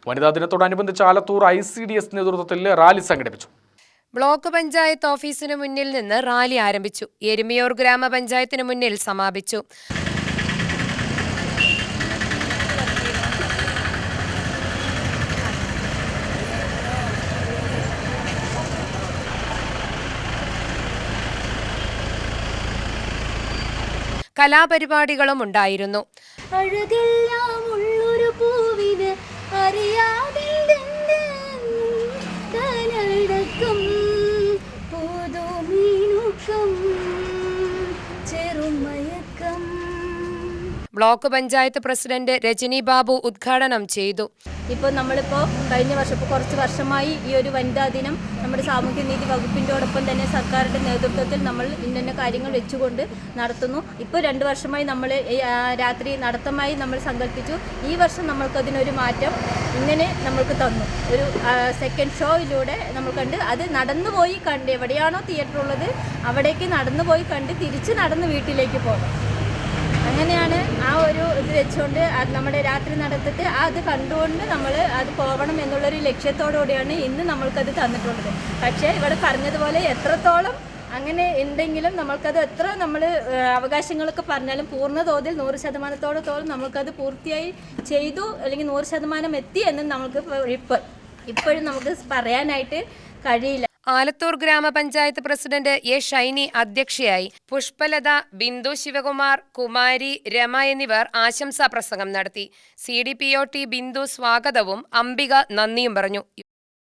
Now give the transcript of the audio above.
വനിതാ ദിനത്തോടനുബന്ധിച്ച് ആലത്തൂർ ICDS നേതൃത്വത്തിൽ റാലി സംഘടിപ്പിച്ചു. ബ്ലോക്ക് പഞ്ചായത്ത് ഓഫീസിന് മുന്നിൽ നിന്ന് റാലി ആരംഭിച്ചു. എരുമിയൂർ ഗ്രാമപഞ്ചായത്തിന് മുന്നിൽ സമാപിച്ചു. കലാപരിപാടികളും ഉണ്ടായിരുന്നു. ബ്ലോക്ക് പഞ്ചായത്ത് പ്രസിഡന്റ് രജനി ബാബു ഉദ്ഘാടനം ചെയ്തു. ഇപ്പോൾ നമ്മളിപ്പോൾ കഴിഞ്ഞ വർഷം കുറച്ച് വർഷമായി ഈ ഒരു വനിതാ ദിനം നമ്മുടെ സാമൂഹ്യനീതി വകുപ്പിൻ്റെയോടൊപ്പം തന്നെ സർക്കാരിൻ്റെ നേതൃത്വത്തിൽ നമ്മൾ ഇന്ന കാര്യങ്ങൾ വെച്ചുകൊണ്ട് നടത്തുന്നു. ഇപ്പോൾ 2 വർഷമായി നമ്മൾ രാത്രി നടത്തമായി നമ്മൾ സങ്കല്പിച്ചു. ഈ വർഷം നമ്മൾക്കതിനൊരു മാറ്റം ഇങ്ങനെ നമ്മൾക്ക് തന്നു. ഒരു സെക്കൻഡ് ഷോയിലൂടെ നമ്മൾ കണ്ട് അത് നടന്നുപോയി കണ്ട് എവിടെയാണോ തിയേറ്റർ ഉള്ളത് അവിടേക്ക് നടന്നുപോയി കണ്ട് തിരിച്ച് നടന്ന് വീട്ടിലേക്ക് പോകണം. അങ്ങനെയാണ് ആ ഒരു ഇത് വെച്ചുകൊണ്ട് നമ്മുടെ രാത്രി നടത്തിട്ട് അത് കണ്ടുകൊണ്ട് നമ്മൾ അത് പോകണം എന്നുള്ളൊരു ലക്ഷ്യത്തോടുകൂടിയാണ് ഇന്ന് നമ്മൾക്കത് തന്നിട്ടുള്ളത്. പക്ഷേ ഇവിടെ പറഞ്ഞതുപോലെ എത്രത്തോളം അങ്ങനെ ഉണ്ടെങ്കിലും നമ്മൾക്കത് എത്ര നമ്മൾ അവകാശങ്ങളൊക്കെ പറഞ്ഞാലും പൂർണ്ണ തോതിൽ 100% നമ്മൾക്കത് പൂർത്തിയായി ചെയ്തു അല്ലെങ്കിൽ 100% എത്തി എന്ന് നമുക്ക് ഇപ്പോഴും നമുക്ക് പറയാനായിട്ട് കഴിയില്ല. ആലത്തൂർ ഗ്രാമപഞ്ചായത്ത് പ്രസിഡന്റ് എ ഷൈനി അധ്യക്ഷയായി. പുഷ്പലത, ബിന്ദു ശിവകുമാർ, കുമാരി, രമ എന്നിവർ ആശംസാ പ്രസംഗം നടത്തി. CDPOT ബിന്ദു സ്വാഗതവും അംബിക നന്ദിയും പറഞ്ഞു.